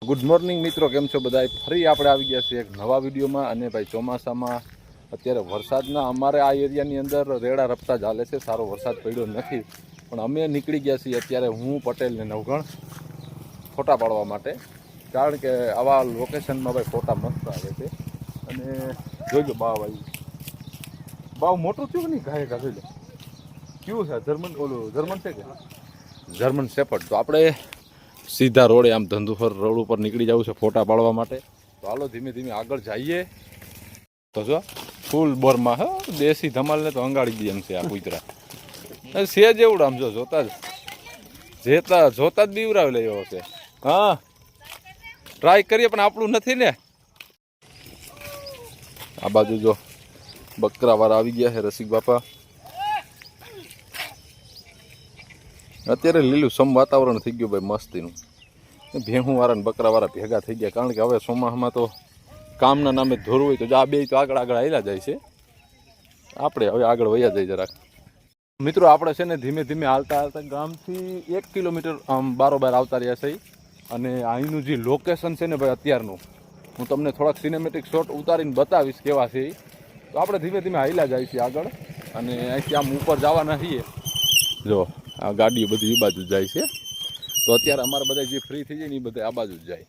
Good morning મિત્રો, કેમ છો બધા? ફરી આપણે આવી ગયા છીએ એક નવા વિડીયોમાં. અને ભાઈ ચોમાસામાં અત્યારે વરસાદના અમારે આ એરિયાની અંદર રેડા રપતા ચાલે છે. સારો વરસાદ પડ્યો નથી, પણ અમે નીકળી ગયા છીએ અત્યારે હું, પટેલ ને નવગણ ફોટા પાડવા માટે. કારણ કે આવા લોકેશનમાં ભાઈ ફોટા મસ્ત આવે છે. અને જોઈજો બાવ આવી બાવ મોટું થયું નહીં, ઘાય ઘા જોઈ લો કેવું છે. જર્મન છે કે જર્મન શેફર્ડ. તો આપણે સીધા રોડે આમ ધંધુફર રોડ ઉપર નીકળી જવું છે ફોટા પાડવા માટે. તો હાલો ધીમે ધીમે આગળ જઈએ. તો જો ફૂલ બોરમાં હો દેશી ધમાલને તો અંગાડી દે એમ છે આ કૂતરા. છે જેવડું આમ જો જોતા જ બીવરાવ લેવો છે. હા ટ્રાય કરીએ પણ આપણું નથી ને. આ બાજુ જો બકરાવાળા આવી ગયા છે રસિક બાપા. અત્યારે લીલું સમ વાતાવરણ થઈ ગયું ભાઈ મસ્તીનું. ભેહું વાળા ને બકરા વાળા ભેગા થઈ ગયા. કારણ કે હવે ચોમાસામાં તો કામના નામે ધોરવું હોય તો આ બે તો આગળ હાલ્યા જાય છે. આપણે હવે આગળ વયા જાય જરાક. મિત્રો આપણે છે ને ધીમે ધીમે હાલતા હાલતા ગામથી 1 કિલોમીટર આમ બારોબાર આવતા રહ્યા છે. અને અહીંનું જે લોકેશન છે ને ભાઈ અત્યારનું, હું તમને થોડાક સિનેમેટિક શોટ ઉતારીને બતાવીશ કેવા છે. તો આપણે ધીમે ધીમે હાલ્યા જાય છીએ આગળ. અને અહીંથી આમ ઉપર જવાના છીએ. જો આ ગાડીઓ બધી એ બાજુ જાય છે. તો અત્યારે અમારે બધા જે ફ્રી થઈ જાય ને એ બધા આ બાજુ જ જાય.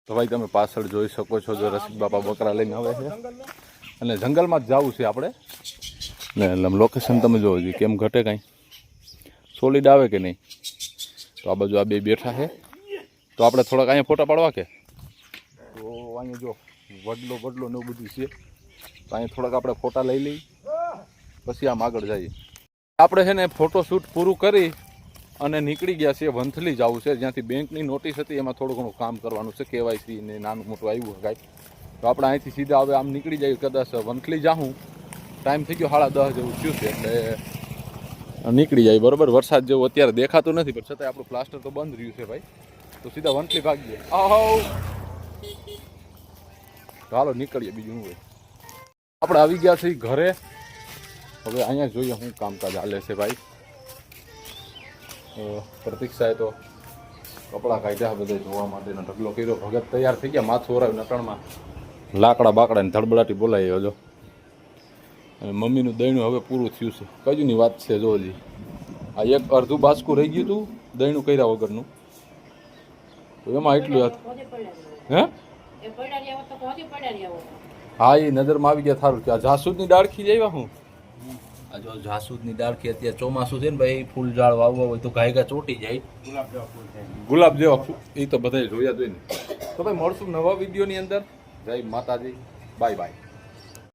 તો ભાઈ તમે પાછળ જોઈ શકો છો, જો રસિક બાપા બકરા લઈને આવે છે. અને જંગલમાં જ જવું છે આપણે. ને લોકેશન તમે જોવો જોઈએ કેમ ઘટે કાંઈ સોલિડ આવે કે નહીં. તો આ બાજુ આ બે બેઠા છે. તો આપણે થોડાક અહીંયા ફોટા પાડવા કે તો અહીંયા જો વડલો ને એવું બધું છે. તો અહીંયા થોડાક આપણે ફોટા લઈ લઈ પછી આમ આગળ જઈએ. આપણે છે ને ફોટોશૂટ પૂરું કરી અને નીકળી ગયા છીએ. વંથલી જવું છે, જ્યાંથી બેંકની નોટિસ હતી એમાં થોડું ઘણું કામ કરવાનું છે. કેવાયસી ને નાનું મોટું આવ્યું કાંઈ. તો આપણે અહીંથી સીધા હવે આમ નીકળી જઈએ. કદાચ વંથલી જાઉં ટાઈમ થઈ ગયો 10:30 જેવું થયું છે, એટલે નીકળી જાય. બરાબર વરસાદ જેવું અત્યારે દેખાતું નથી, પણ છતાંય આપણું પ્લાસ્ટર તો બંધ રહ્યું છે ભાઈ. તો સીધા વંથલી ભાગીએ. તો હાલો નીકળીએ. બીજું શું હોય. આપણે આવી ગયા છીએ ઘરે. હવે અહીંયા જોઈએ શું કામકાજ હાલે છે ભાઈ. પ્રતીક્ષાએ તો કપડાં કાઢ્યા બધા ધોવા માટેનો ઢગલો કર્યો. ભગત તૈયાર થઈ ગયા, માથું ઓરાવી નટણમાં લાકડા બાકડાને ધડબડાટી બોલાવી હજો. અને મમ્મીનું દહીણું હવે પૂરું થયું છે. કજુની વાત છે જોજી. આ એક અડધું બાસકું રહી ગયું હતું દહીણું કર્યા વગરનું. તો એમાં એટલું હતું. હે હા એ નજરમાં આવી ગયા. થારું કે આ જાસૂદની ડાળખી જાય હું. આ જો જાસૂદની ડાળખી અત્યારે ચોમાસું છે ને ભાઈ, ફૂલ ઝાડ વાવવા હોય તો ગાયગા ચોટી જાય. ગુલાબ જેવા એ તો બધા જોયા જ હોય ને. તો ભાઈ મળશું નવા વિડીયોની અંદર. જય માતાજી, બાય બાય.